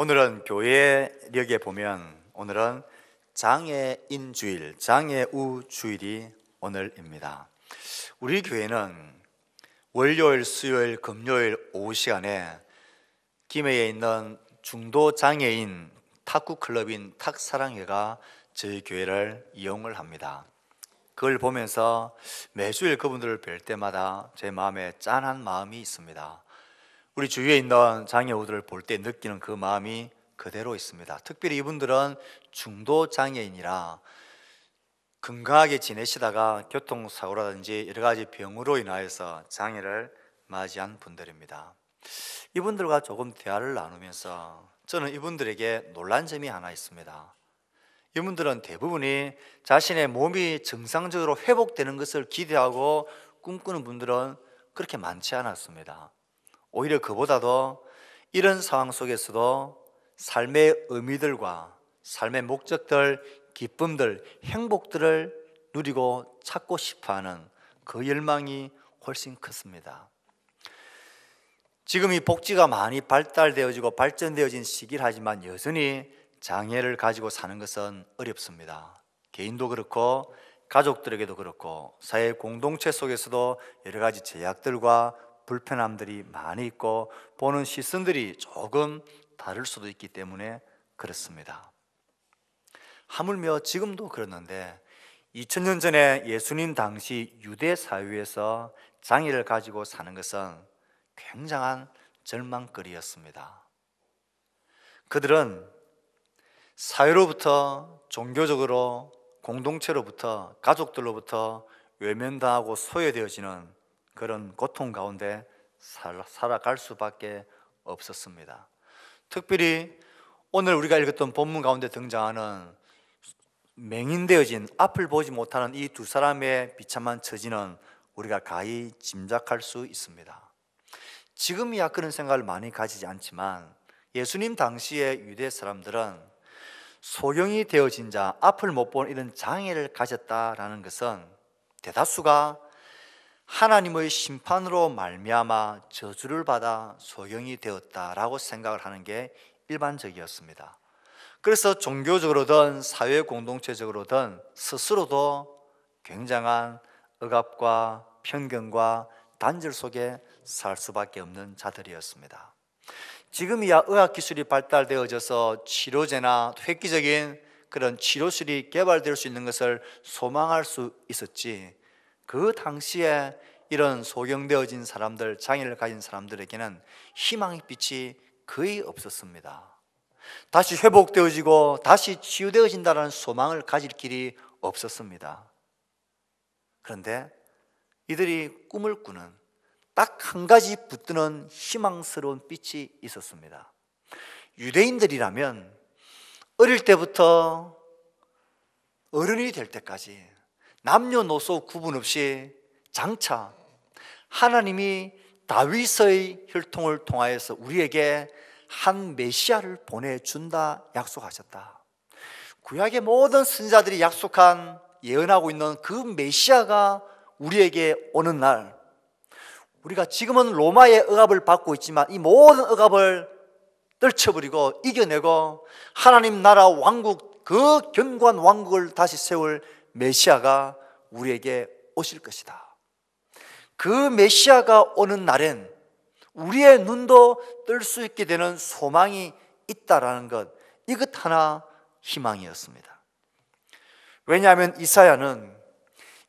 오늘은 교회력에 보면 오늘은 장애인주일, 장애우주일이 오늘입니다. 우리 교회는 월요일, 수요일, 금요일 오후 시간에 김해에 있는 중도 장애인 탁구클럽인 탁사랑회가 저희 교회를 이용을 합니다. 그걸 보면서 매주일 그분들을 뵐 때마다 제 마음에 짠한 마음이 있습니다. 우리 주위에 있는 장애우들을 볼 때 느끼는 그 마음이 그대로 있습니다. 특별히 이분들은 중도 장애인이라 건강하게 지내시다가 교통사고라든지 여러 가지 병으로 인하여서 장애를 맞이한 분들입니다. 이분들과 조금 대화를 나누면서 저는 이분들에게 놀란 점이 하나 있습니다. 이분들은 대부분이 자신의 몸이 정상적으로 회복되는 것을 기대하고 꿈꾸는 분들은 그렇게 많지 않았습니다. 오히려 그보다도 이런 상황 속에서도 삶의 의미들과 삶의 목적들, 기쁨들, 행복들을 누리고 찾고 싶어하는 그 열망이 훨씬 컸습니다. 지금 이 복지가 많이 발달되어지고 발전되어진 시기를 하지만 여전히 장애를 가지고 사는 것은 어렵습니다. 개인도 그렇고 가족들에게도 그렇고 사회 공동체 속에서도 여러 가지 제약들과 불편함들이 많이 있고 보는 시선들이 조금 다를 수도 있기 때문에 그렇습니다. 하물며 지금도 그렇는데 2000년 전에 예수님 당시 유대 사회에서 장애를 가지고 사는 것은 굉장한 절망거리였습니다. 그들은 사회로부터, 종교적으로, 공동체로부터, 가족들로부터 외면당하고 소외되어지는 그런 고통 가운데 살아갈 수밖에 없었습니다. 특별히 오늘 우리가 읽었던 본문 가운데 등장하는 맹인되어진 앞을 보지 못하는 이 두 사람의 비참한 처지는 우리가 가히 짐작할 수 있습니다. 지금이야 그런 생각을 많이 가지지 않지만 예수님 당시의 유대 사람들은 소경이 되어진 자, 앞을 못 보는 이런 장애를 가졌다라는 것은 대다수가 하나님의 심판으로 말미암아 저주를 받아 소경이 되었다라고 생각을 하는 게 일반적이었습니다. 그래서 종교적으로든 사회 공동체적으로든 스스로도 굉장한 억압과 편견과 단절 속에 살 수밖에 없는 자들이었습니다. 지금이야 의학기술이 발달되어져서 치료제나 획기적인 그런 치료술이 개발될 수 있는 것을 소망할 수 있었지, 그 당시에 이런 소경되어진 사람들, 장애를 가진 사람들에게는 희망의 빛이 거의 없었습니다. 다시 회복되어지고 다시 치유되어진다는 소망을 가질 길이 없었습니다. 그런데 이들이 꿈을 꾸는 딱 한 가지 붙드는 희망스러운 빛이 있었습니다. 유대인들이라면 어릴 때부터 어른이 될 때까지 남녀노소 구분 없이 장차 하나님이 다윗의 혈통을 통하여서 우리에게 한 메시아를 보내준다 약속하셨다. 구약의 모든 선지자들이 약속한, 예언하고 있는 그 메시아가 우리에게 오는 날, 우리가 지금은 로마의 억압을 받고 있지만 이 모든 억압을 떨쳐버리고 이겨내고 하나님 나라 왕국, 그 견고한 왕국을 다시 세울 메시아가 우리에게 오실 것이다. 그 메시아가 오는 날엔 우리의 눈도 뜰 수 있게 되는 소망이 있다라는 것, 이것 하나 희망이었습니다. 왜냐하면 이사야는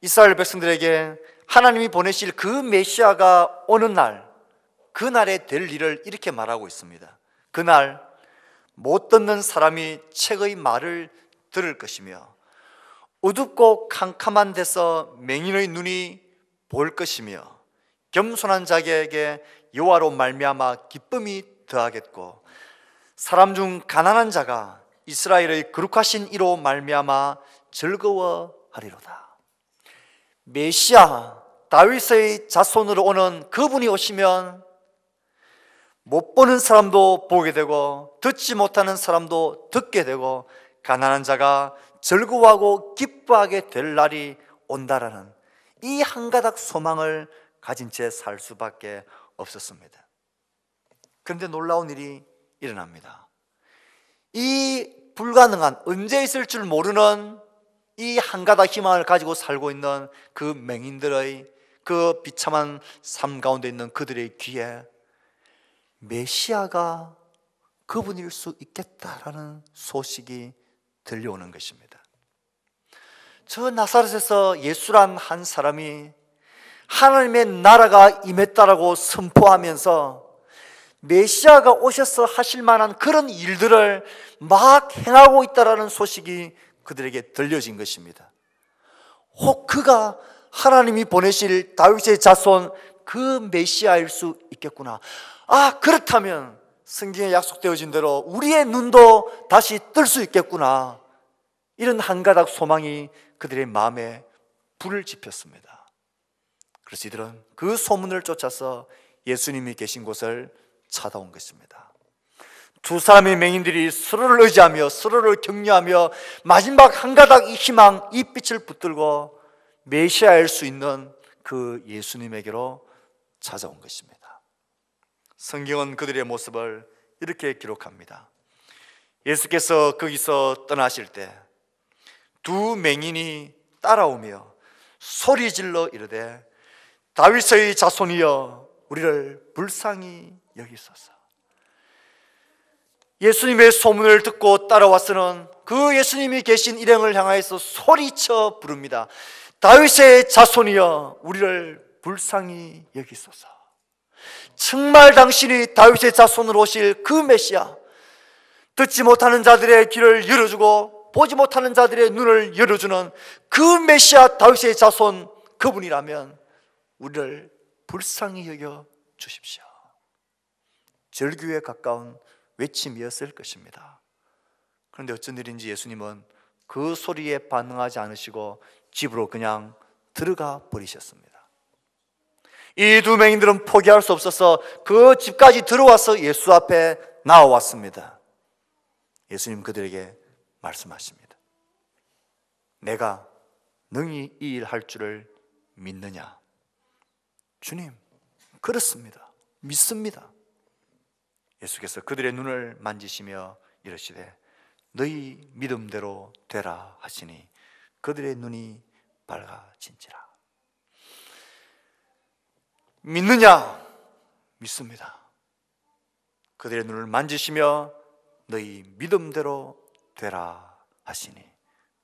이스라엘 백성들에게 하나님이 보내실 그 메시아가 오는 날, 그 날에 될 일을 이렇게 말하고 있습니다. 그날 못 듣는 사람이 책의 말을 들을 것이며 어둡고 캄캄한 데서 맹인의 눈이 볼 것이며 겸손한 자에게 여호와로 말미암아 기쁨이 더하겠고 사람 중 가난한 자가 이스라엘의 거룩하신 이로 말미암아 즐거워하리로다. 메시아, 다윗의 자손으로 오는 그분이 오시면 못 보는 사람도 보게 되고 듣지 못하는 사람도 듣게 되고 가난한 자가 즐거워하고 기뻐하게 될 날이 온다라는 이 한 가닥 소망을 가진 채 살 수밖에 없었습니다. 그런데 놀라운 일이 일어납니다. 이 불가능한, 언제 있을 줄 모르는 이 한 가닥 희망을 가지고 살고 있는 그 맹인들의 그 비참한 삶 가운데 있는 그들의 귀에 메시아가 그분일 수 있겠다라는 소식이 들려오는 것입니다. 저 나사렛에서 예수란 한 사람이 하나님의 나라가 임했다라고 선포하면서 메시아가 오셔서 하실 만한 그런 일들을 막 행하고 있다라는 소식이 그들에게 들려진 것입니다. 혹 그가 하나님이 보내실 다윗의 자손 그 메시아일 수 있겠구나. 그렇다면 성경에 약속되어진 대로 우리의 눈도 다시 뜰 수 있겠구나. 이런 한 가닥 소망이 그들의 마음에 불을 지폈습니다. 그래서 이들은 그 소문을 쫓아서 예수님이 계신 곳을 찾아온 것입니다. 두 사람의 맹인들이 서로를 의지하며 서로를 격려하며 마지막 한 가닥 이 희망, 이 빛을 붙들고 메시아일 수 있는 그 예수님에게로 찾아온 것입니다. 성경은 그들의 모습을 이렇게 기록합니다. 예수께서 거기서 떠나실 때 두 맹인이 따라오며 소리질러 이르되 다윗의 자손이여 우리를 불쌍히 여기소서. 예수님의 소문을 듣고 따라와서는 그 예수님이 계신 일행을 향하여서 소리쳐 부릅니다. 다윗의 자손이여 우리를 불쌍히 여기소서. 정말 당신이 다윗의 자손으로 오실 그 메시아, 듣지 못하는 자들의 귀를 열어주고 보지 못하는 자들의 눈을 열어주는 그 메시아 다윗의 자손 그분이라면 우리를 불쌍히 여겨 주십시오. 절규에 가까운 외침이었을 것입니다. 그런데 어쩐 일인지 예수님은 그 소리에 반응하지 않으시고 집으로 그냥 들어가 버리셨습니다. 이 두 맹인들은 포기할 수 없어서 그 집까지 들어와서 예수 앞에 나와왔습니다. 예수님 그들에게 말씀하십니다. 내가 능히 이 일 할 줄을 믿느냐? 주님, 그렇습니다. 믿습니다. 예수께서 그들의 눈을 만지시며 이르시되 너희 믿음대로 되라 하시니 그들의 눈이 밝아진지라. 믿느냐? 믿습니다. 그들의 눈을 만지시며 너희 믿음대로 되라 하시니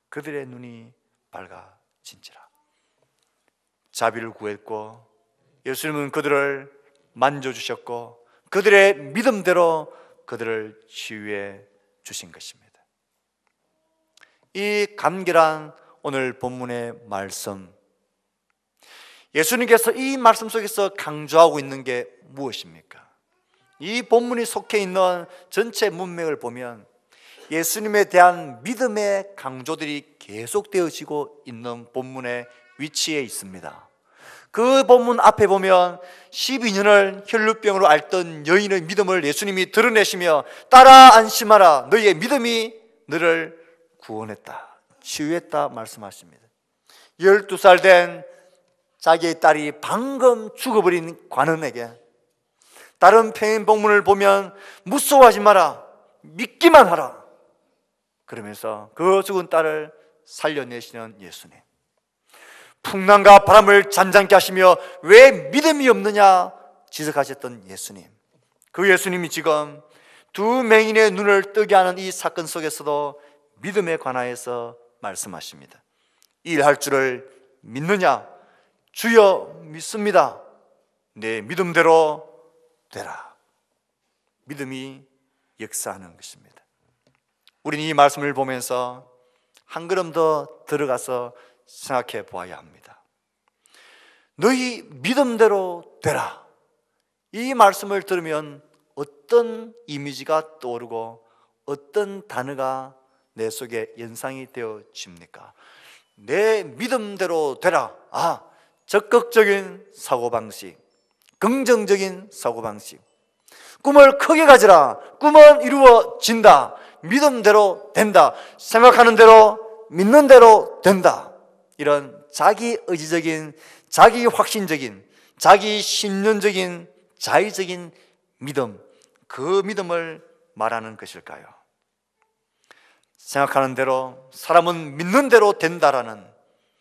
그들의 눈이 밝아진지라. 자비를 구했고 예수님은 그들을 만져주셨고 그들의 믿음대로 그들을 치유해 주신 것입니다. 이 간결한 오늘 본문의 말씀, 예수님께서 이 말씀 속에서 강조하고 있는 게 무엇입니까? 이 본문이 속해 있는 전체 문맥을 보면 예수님에 대한 믿음의 강조들이 계속되어지고 있는 본문의 위치에 있습니다. 그 본문 앞에 보면 12년을 혈루병으로 앓던 여인의 믿음을 예수님이 드러내시며 따라 안심하라 너희의 믿음이 너를 구원했다, 치유했다 말씀하십니다. 12살 된 자기의 딸이 방금 죽어버린 관원에게 다른 편인 본문을 보면 무서워하지 마라, 믿기만 하라 그러면서 그 죽은 딸을 살려내시는 예수님, 풍랑과 바람을 잔잔케 하시며 왜 믿음이 없느냐 지적하셨던 예수님, 그 예수님이 지금 두 맹인의 눈을 뜨게 하는 이 사건 속에서도 믿음에 관하여서 말씀하십니다. 이 일 할 줄을 믿느냐? 주여 믿습니다. 내 믿음대로 되라. 믿음이 역사하는 것입니다. 우리는 이 말씀을 보면서 한 걸음 더 들어가서 생각해 보아야 합니다. 너희 믿음대로 되라. 이 말씀을 들으면 어떤 이미지가 떠오르고 어떤 단어가 내 속에 연상이 되어집니까? 내 믿음대로 되라. 적극적인 사고방식, 긍정적인 사고방식. 꿈을 크게 가지라. 꿈은 이루어진다. 믿음대로 된다. 생각하는 대로 믿는 대로 된다. 이런 자기 의지적인, 자기 확신적인, 자기 신념적인, 자의적인 믿음, 그 믿음을 말하는 것일까요? 생각하는 대로, 사람은 믿는 대로 된다라는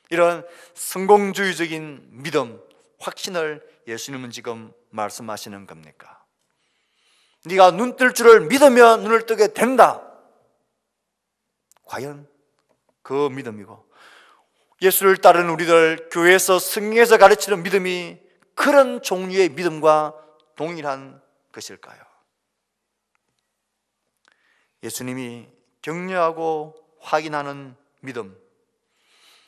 이런 성공주의적인 믿음, 확신을 예수님은 지금 말씀하시는 겁니까? 네가 눈 뜰 줄을 믿으면 눈을 뜨게 된다. 과연 그 믿음이고, 예수를 따르는 우리들 교회에서 성경에서 가르치는 믿음이 그런 종류의 믿음과 동일한 것일까요? 예수님이 격려하고 확인하는 믿음,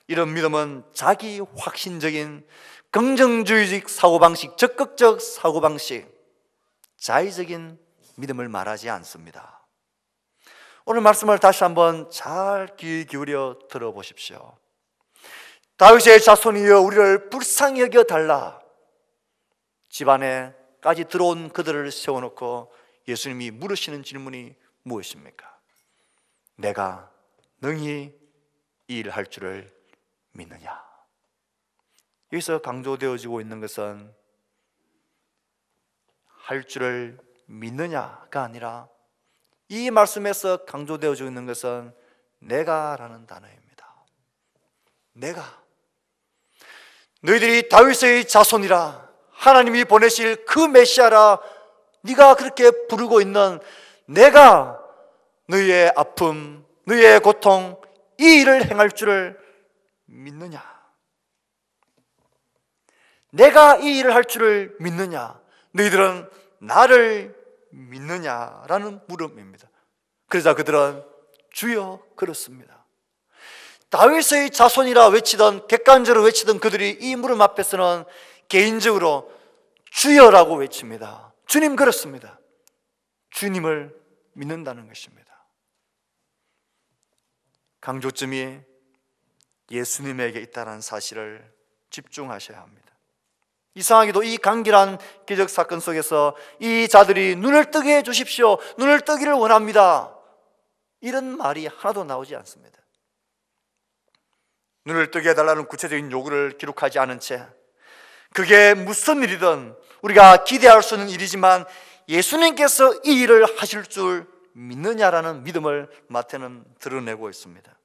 이런 믿음은 자기 확신적인 긍정주의적 사고방식, 적극적 사고방식, 자의적인 믿음을 말하지 않습니다. 오늘 말씀을 다시 한번 잘 귀 기울여 들어보십시오. 다윗의 자손이여 우리를 불쌍히 여겨 달라. 집안에까지 들어온 그들을 세워놓고 예수님이 물으시는 질문이 무엇입니까? 내가 능히 이 일을 할 줄을 믿느냐? 여기서 강조되어지고 있는 것은 할 줄을 믿느냐가 아니라, 이 말씀에서 강조되어지고 있는 것은 내가라는 단어입니다. 내가. 너희들이 다윗의 자손이라, 하나님이 보내실 그 메시아라 네가 그렇게 부르고 있는 내가 너희의 아픔, 너희의 고통, 이 일을 행할 줄을 믿느냐? 내가 이 일을 할 줄을 믿느냐? 너희들은 나를 믿느냐라는 물음입니다. 그러자 그들은 주여 그렇습니다. 다윗의 자손이라 외치던, 객관적으로 외치던 그들이 이 물음 앞에서는 개인적으로 주여라고 외칩니다. 주님 그렇습니다. 주님을 믿는다는 것입니다. 강조점이 예수님에게 있다는 사실을 집중하셔야 합니다. 이상하게도 이 간결한 기적 사건 속에서 이 자들이 눈을 뜨게 해주십시오, 눈을 뜨기를 원합니다, 이런 말이 하나도 나오지 않습니다. 눈을 뜨게 해달라는 구체적인 요구를 기록하지 않은 채, 그게 무슨 일이든 우리가 기대할 수 있는 일이지만 예수님께서 이 일을 하실 줄 믿느냐라는 믿음을 마태는 드러내고 있습니다.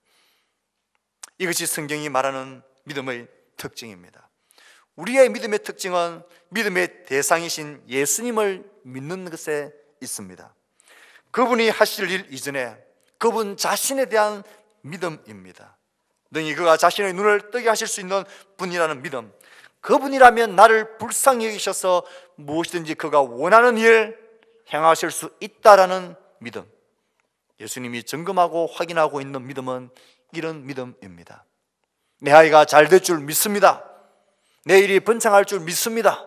이것이 성경이 말하는 믿음의 특징입니다. 우리의 믿음의 특징은 믿음의 대상이신 예수님을 믿는 것에 있습니다. 그분이 하실 일 이전에 그분 자신에 대한 믿음입니다. 능히 그가 자신의 눈을 뜨게 하실 수 있는 분이라는 믿음, 그분이라면 나를 불쌍히 여기셔서 무엇이든지 그가 원하는 일 행하실 수 있다라는 믿음, 예수님이 점검하고 확인하고 있는 믿음은 이런 믿음입니다. 내 아이가 잘 될 줄 믿습니다. 내 일이 번창할 줄 믿습니다.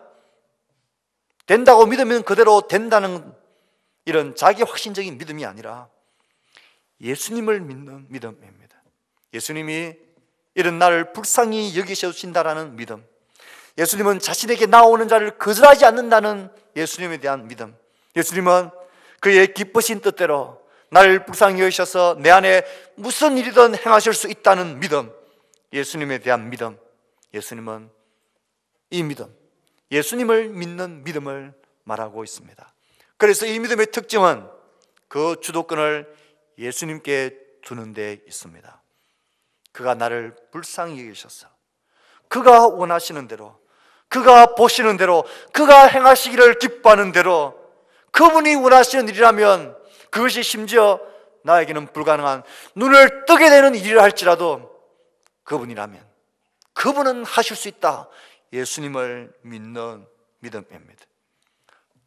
된다고 믿으면 그대로 된다는 이런 자기 확신적인 믿음이 아니라 예수님을 믿는 믿음입니다. 예수님이 이런 나를 불쌍히 여기셔 주신다라는 믿음, 예수님은 자신에게 나오는 자를 거절하지 않는다는 예수님에 대한 믿음, 예수님은 그의 기쁘신 뜻대로 나를 불쌍히 여기셔서 내 안에 무슨 일이든 행하실 수 있다는 믿음, 예수님에 대한 믿음, 예수님은 이 믿음, 예수님을 믿는 믿음을 말하고 있습니다. 그래서 이 믿음의 특징은 그 주도권을 예수님께 두는 데 있습니다. 그가 나를 불쌍히 여기셔서 그가 원하시는 대로, 그가 보시는 대로, 그가 행하시기를 기뻐하는 대로, 그분이 원하시는 일이라면 그것이 심지어 나에게는 불가능한 눈을 뜨게 되는 일이라 할지라도 그분이라면 그분은 하실 수 있다, 예수님을 믿는 믿음입니다.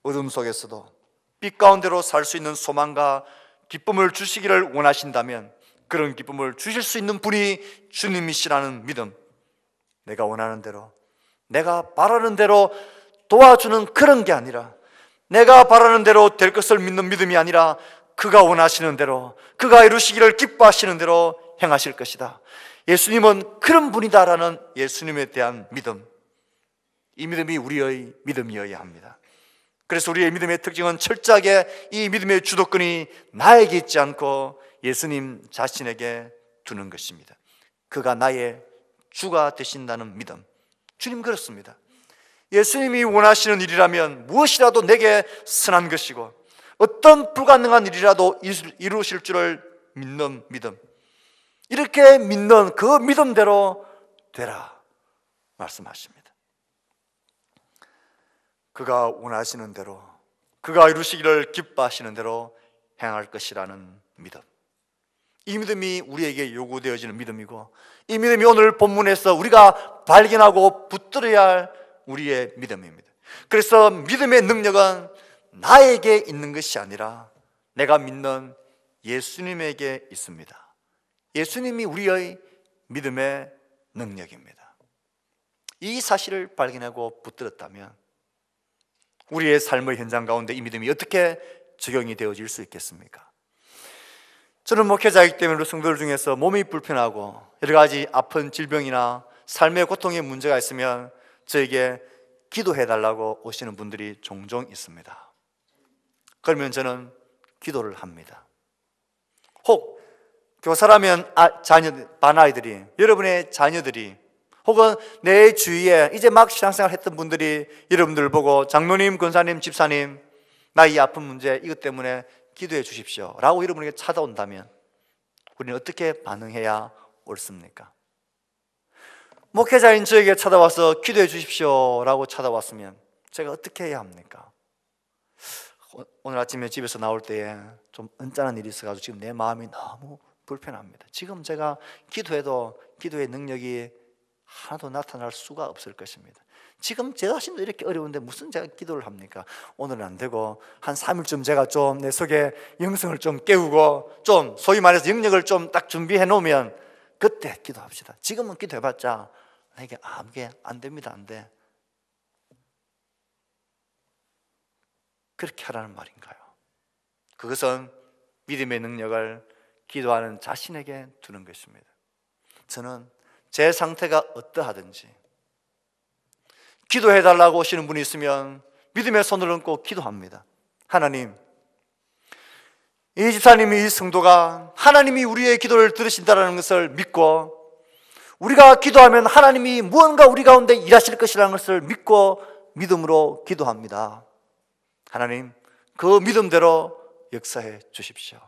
어둠 속에서도 빛 가운데로 살 수 있는 소망과 기쁨을 주시기를 원하신다면 그런 기쁨을 주실 수 있는 분이 주님이시라는 믿음, 내가 원하는 대로, 내가 바라는 대로 도와주는 그런 게 아니라, 내가 바라는 대로 될 것을 믿는 믿음이 아니라 그가 원하시는 대로, 그가 이루시기를 기뻐하시는 대로 행하실 것이다, 예수님은 그런 분이다라는 예수님에 대한 믿음, 이 믿음이 우리의 믿음이어야 합니다. 그래서 우리의 믿음의 특징은 철저하게 이 믿음의 주도권이 나에게 있지 않고 예수님 자신에게 두는 것입니다. 그가 나의 주가 되신다는 믿음, 주님 그렇습니다. 예수님이 원하시는 일이라면 무엇이라도 내게 선한 것이고 어떤 불가능한 일이라도 이루실 줄을 믿는 믿음, 이렇게 믿는 그 믿음대로 되라 말씀하십니다. 그가 원하시는 대로, 그가 이루시기를 기뻐하시는 대로 행할 것이라는 믿음, 이 믿음이 우리에게 요구되어지는 믿음이고, 이 믿음이 오늘 본문에서 우리가 발견하고 붙들어야 할 우리의 믿음입니다. 그래서 믿음의 능력은 나에게 있는 것이 아니라 내가 믿는 예수님에게 있습니다. 예수님이 우리의 믿음의 능력입니다. 이 사실을 발견하고 붙들었다면 우리의 삶의 현장 가운데 이 믿음이 어떻게 적용이 되어질 수 있겠습니까? 저는 목회자이기 때문에 우리 성도들 중에서 몸이 불편하고 여러 가지 아픈 질병이나 삶의 고통의 문제가 있으면 저에게 기도해달라고 오시는 분들이 종종 있습니다. 그러면 저는 기도를 합니다. 혹 교사라면 반아이들이, 여러분의 자녀들이, 혹은 내 주위에 이제 막 신앙생활 했던 분들이 여러분들 보고 장로님, 권사님, 집사님, 나 이 아픈 문제 이것 때문에 기도해 주십시오 라고 여러분에게 찾아온다면 우리는 어떻게 반응해야 옳습니까? 목회자인 저에게 찾아와서 기도해 주십시오 라고 찾아왔으면 제가 어떻게 해야 합니까? 오늘 아침에 집에서 나올 때에 좀 언짢은 일이 있어가지고 지금 내 마음이 너무 불편합니다. 지금 제가 기도해도 기도의 능력이 하나도 나타날 수가 없을 것입니다. 지금 제 자신도 이렇게 어려운데 무슨 제가 기도를 합니까? 오늘은 안 되고 한 3일쯤 제가 좀 내 속에 영성을 좀 깨우고 좀 소위 말해서 영역을 좀 딱 준비해 놓으면 그때 기도합시다. 지금은 기도해봤자 나에게 아무게 안 됩니다. 안 돼. 그렇게 하라는 말인가요? 그것은 믿음의 능력을 기도하는 자신에게 두는 것입니다. 저는 제 상태가 어떠하든지 기도해달라고 오시는 분이 있으면 믿음의 손을 얹고 기도합니다. 하나님, 이 집사님이, 이 성도가 하나님이 우리의 기도를 들으신다는 것을 믿고 우리가 기도하면 하나님이 무언가 우리 가운데 일하실 것이라는 것을 믿고 믿음으로 기도합니다. 하나님, 그 믿음대로 역사해 주십시오.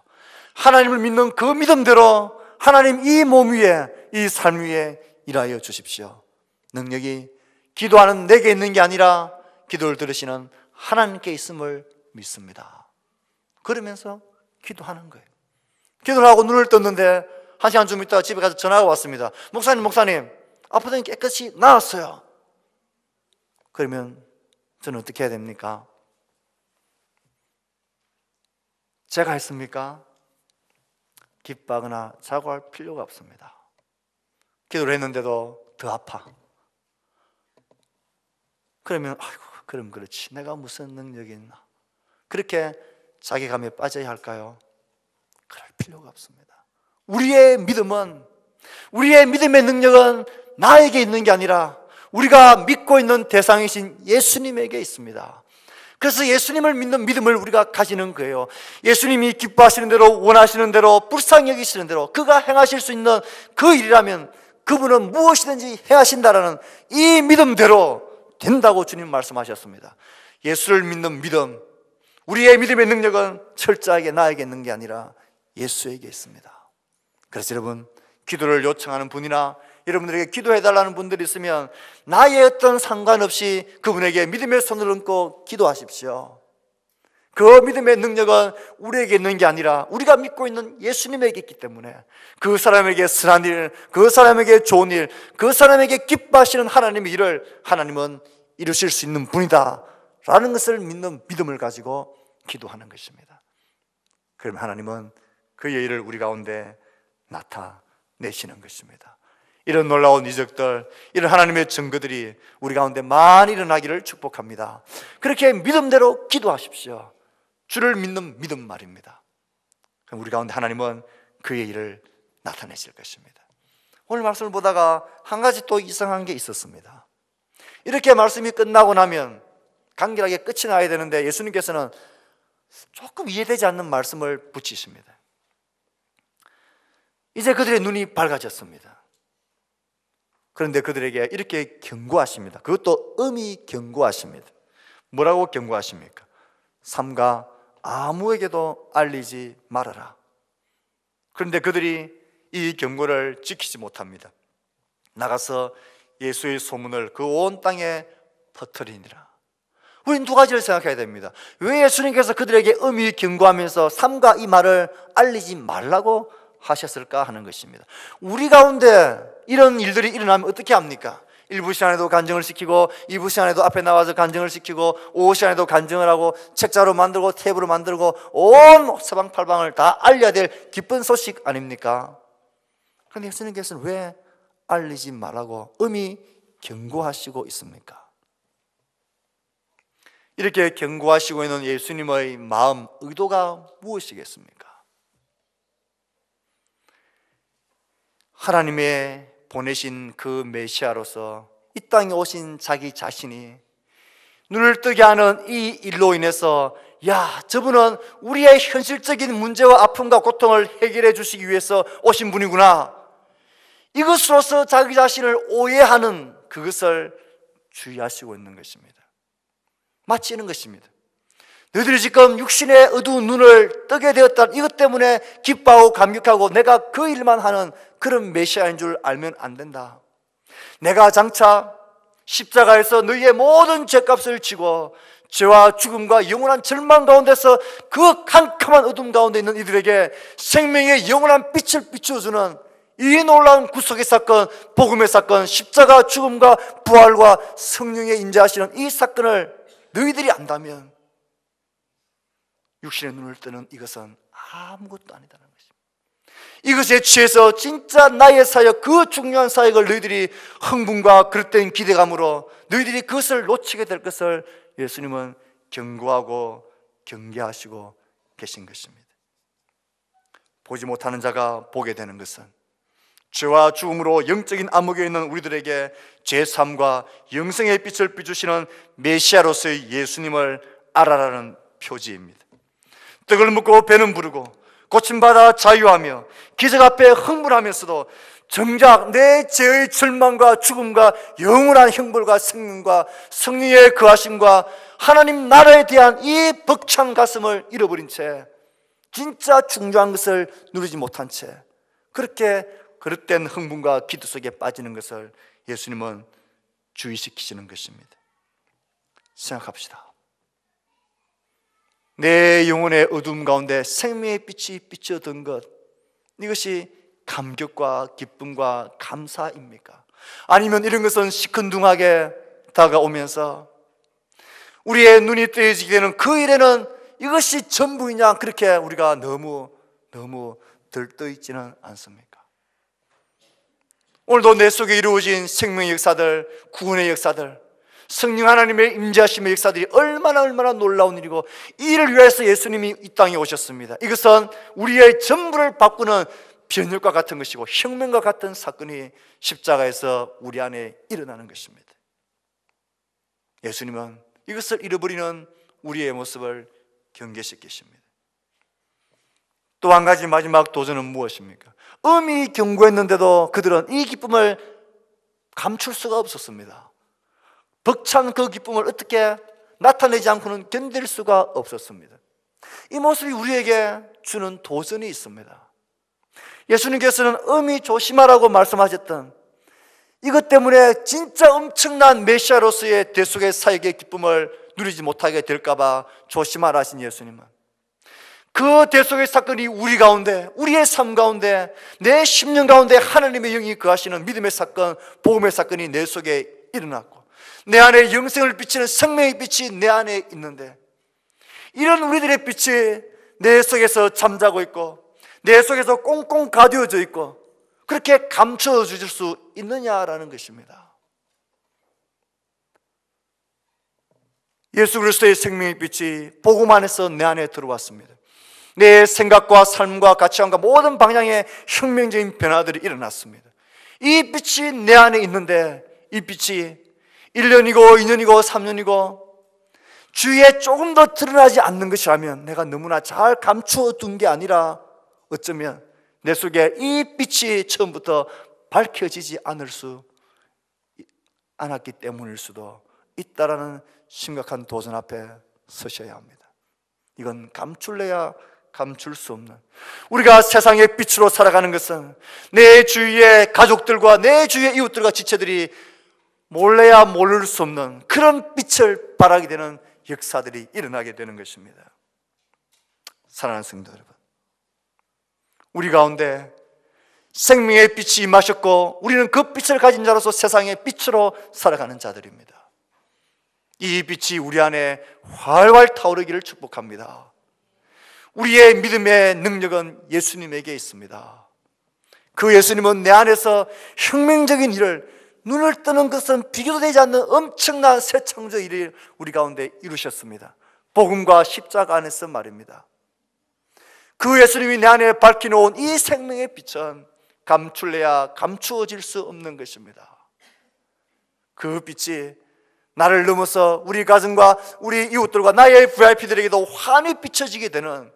하나님을 믿는 그 믿음대로 하나님 이 몸 위에, 이 삶 위에 일하여 주십시오. 능력이 기도하는 내게 있는 게 아니라 기도를 들으시는 하나님께 있음을 믿습니다. 그러면서 기도하는 거예요. 기도를 하고 눈을 떴는데 1시간 좀 있다가 집에 가서 전화가 왔습니다. 목사님 아프더니 깨끗이 나았어요. 그러면 저는 어떻게 해야 됩니까? 제가 했습니까? 기뻐하거나 사과할 필요가 없습니다. 기도를 했는데도 더 아파. 그러면 아이고, 그럼 그렇지, 내가 무슨 능력이 있나, 그렇게 자괴감에 빠져야 할까요? 그럴 필요가 없습니다. 우리의 믿음은, 우리의 믿음의 능력은 나에게 있는 게 아니라 우리가 믿고 있는 대상이신 예수님에게 있습니다. 그래서 예수님을 믿는 믿음을 우리가 가지는 거예요. 예수님이 기뻐하시는 대로, 원하시는 대로, 불쌍히 여기시는 대로 그가 행하실 수 있는 그 일이라면 그분은 무엇이든지 행하신다라는 이 믿음대로 된다고 주님 말씀하셨습니다. 예수를 믿는 믿음, 우리의 믿음의 능력은 철저하게 나에게 있는 게 아니라 예수에게 있습니다. 그래서 여러분, 기도를 요청하는 분이나 여러분들에게 기도해달라는 분들이 있으면 나의 어떤 상관없이 그분에게 믿음의 손을 얹고 기도하십시오. 그 믿음의 능력은 우리에게 있는 게 아니라 우리가 믿고 있는 예수님에게 있기 때문에 그 사람에게 선한 일, 그 사람에게 좋은 일, 그 사람에게 기뻐하시는 하나님의 일을 하나님은 이루실 수 있는 분이다 라는 것을 믿는 믿음을 가지고 기도하는 것입니다. 그러면 하나님은 그의 일을 우리 가운데 나타내시는 것입니다. 이런 놀라운 이적들, 이런 하나님의 증거들이 우리 가운데 많이 일어나기를 축복합니다. 그렇게 믿음대로 기도하십시오. 주를 믿는 믿음 말입니다. 그럼 우리 가운데 하나님은 그의 일을 나타내실 것입니다. 오늘 말씀을 보다가 한 가지 또 이상한 게 있었습니다. 이렇게 말씀이 끝나고 나면 간결하게 끝이 나야 되는데 예수님께서는 조금 이해되지 않는 말씀을 붙이십니다. 이제 그들의 눈이 밝아졌습니다. 그런데 그들에게 이렇게 경고하십니다. 그것도 엄히 경고하십니다. 뭐라고 경고하십니까? 삼가 아무에게도 알리지 말아라. 그런데 그들이 이 경고를 지키지 못합니다. 나가서 예수의 소문을 그 온 땅에 퍼뜨리니라. 우리는 두 가지를 생각해야 됩니다. 왜 예수님께서 그들에게 엄히 경고하면서 삼가 이 말을 알리지 말라고 하셨을까 하는 것입니다. 우리 가운데 이런 일들이 일어나면 어떻게 합니까? 1부 시간에도 간증을 시키고 2부 시간에도 앞에 나와서 간증을 시키고 오후 시간에도 간증을 하고 책자로 만들고 탭으로 만들고 온 사방팔방을 다 알려야 될 기쁜 소식 아닙니까? 그런데 예수님께서는 왜 알리지 말라고 엄히 경고하시고 있습니까? 이렇게 경고하시고 있는 예수님의 마음, 의도가 무엇이겠습니까? 하나님의 보내신 그 메시아로서 이 땅에 오신 자기 자신이 눈을 뜨게 하는 이 일로 인해서 저분은 우리의 현실적인 문제와 아픔과 고통을 해결해 주시기 위해서 오신 분이구나, 이것으로서 자기 자신을 오해하는 그것을 주의하시고 있는 것입니다. 마치 이런 것입니다. 너희들이 지금 육신의 어두운 눈을 뜨게 되었다, 이것 때문에 기뻐하고 감격하고 내가 그 일만 하는 그런 메시아인 줄 알면 안 된다. 내가 장차 십자가에서 너희의 모든 죄값을 지고 죄와 죽음과 영원한 절망 가운데서 그 캄캄한 어둠 가운데 있는 이들에게 생명의 영원한 빛을 비춰주는 이 놀라운 구속의 사건, 복음의 사건, 십자가 죽음과 부활과 성령의 인자하시는 이 사건을 너희들이 안다면 육신의 눈을 뜨는 이것은 아무것도 아니다는 것입니다. 이것에 취해서 진짜 나의 사역, 그 중요한 사역을 너희들이 흥분과 그릇된 기대감으로 너희들이 그것을 놓치게 될 것을 예수님은 경고하고 경계하시고 계신 것입니다. 보지 못하는 자가 보게 되는 것은 죄와 죽음으로 영적인 암흑에 있는 우리들에게 제3과 영생의 빛을 비추시는 메시아로서의 예수님을 알아라는 표지입니다. 떡을 먹고 배는 부르고 고침받아 자유하며 기적 앞에 흥분하면서도 정작 내 죄의 절망과 죽음과 영원한 형벌과 생명과 성령의 거하심과 하나님 나라에 대한 이 벅찬 가슴을 잃어버린 채 진짜 중요한 것을 누리지 못한 채 그렇게 그릇된 흥분과 기도 속에 빠지는 것을 예수님은 주의시키시는 것입니다. 생각합시다. 내 영혼의 어둠 가운데 생명의 빛이 비춰든 것, 이것이 감격과 기쁨과 감사입니까? 아니면 이런 것은 시큰둥하게 다가오면서 우리의 눈이 뜨여지게 되는 그 일에는 이것이 전부이냐, 그렇게 우리가 너무 들떠 있지는 않습니까? 오늘도 내 속에 이루어진 생명의 역사들, 구원의 역사들, 성령 하나님의 임재하심의 역사들이 얼마나 놀라운 일이고, 이 일을 위해서 예수님이 이 땅에 오셨습니다. 이것은 우리의 전부를 바꾸는 변혁과 같은 것이고 혁명과 같은 사건이 십자가에서 우리 안에 일어나는 것입니다. 예수님은 이것을 잃어버리는 우리의 모습을 경계시키십니다. 또 한 가지 마지막 도전은 무엇입니까? 엄히 경고했는데도 그들은 이 기쁨을 감출 수가 없었습니다. 벅찬 그 기쁨을 어떻게 나타내지 않고는 견딜 수가 없었습니다. 이 모습이 우리에게 주는 도전이 있습니다. 예수님께서는 엄히 조심하라고 말씀하셨던 이것 때문에 진짜 엄청난 메시아로서의 대속의 사역의 기쁨을 누리지 못하게 될까봐 조심하라 하신 예수님은 그 대속의 사건이 우리 가운데, 우리의 삶 가운데, 내 심령 가운데 하나님의 영이 거하시는 믿음의 사건, 복음의 사건이 내 속에 일어났고 내 안에 영생을 비치는 생명의 빛이 내 안에 있는데, 이런 우리들의 빛이 내 속에서 잠자고 있고 내 속에서 꽁꽁 가두어져 있고 그렇게 감춰 주실 수 있느냐라는 것입니다. 예수 그리스도의 생명의 빛이 복음 안에서 내 안에 들어왔습니다. 내 생각과 삶과 가치관과 모든 방향의 혁명적인 변화들이 일어났습니다. 이 빛이 내 안에 있는데 이 빛이 1년이고 2년이고 3년이고 주위에 조금 더 드러나지 않는 것이라면 내가 너무나 잘 감추어둔 게 아니라 어쩌면 내 속에 이 빛이 처음부터 밝혀지지 않았기 때문일 수도 있다라는 심각한 도전 앞에 서셔야 합니다. 이건 감출래야 감출 수 없는, 우리가 세상의 빛으로 살아가는 것은 내 주위의 가족들과 내 주위의 이웃들과 지체들이 몰래야 모를 수 없는 그런 빛을 발하게 되는 역사들이 일어나게 되는 것입니다. 사랑하는 성도 여러분, 우리 가운데 생명의 빛이 임하셨고 우리는 그 빛을 가진 자로서 세상의 빛으로 살아가는 자들입니다. 이 빛이 우리 안에 활활 타오르기를 축복합니다. 우리의 믿음의 능력은 예수님에게 있습니다. 그 예수님은 내 안에서 혁명적인 일을, 눈을 뜨는 것은 비교도 되지 않는 엄청난 새 창조 일을 우리 가운데 이루셨습니다. 복음과 십자가 안에서 말입니다. 그 예수님이 내 안에 밝혀놓은 이 생명의 빛은 감출래야 감추어질 수 없는 것입니다. 그 빛이 나를 넘어서 우리 가정과 우리 이웃들과 나의 VIP들에게도 환히 비춰지게 되는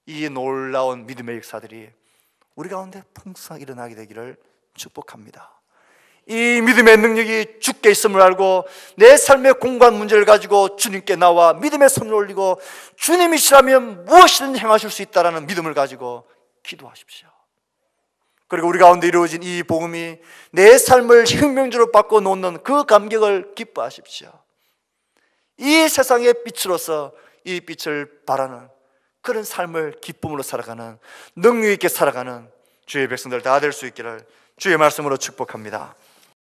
이 놀라운 믿음의 역사들이 우리 가운데 풍성하게 일어나게 되기를 축복합니다. 이 믿음의 능력이 주께 있음을 알고 내 삶의 공간 문제를 가지고 주님께 나와 믿음의 손을 올리고 주님이시라면 무엇이든 행하실 수 있다는 믿음을 가지고 기도하십시오. 그리고 우리 가운데 이루어진 이 복음이 내 삶을 혁명적으로 바꿔놓는 그 감격을 기뻐하십시오. 이 세상의 빛으로서 이 빛을 발하는 그런 삶을 기쁨으로 살아가는, 능력 있게 살아가는 주의 백성들 다 될 수 있기를 주의 말씀으로 축복합니다.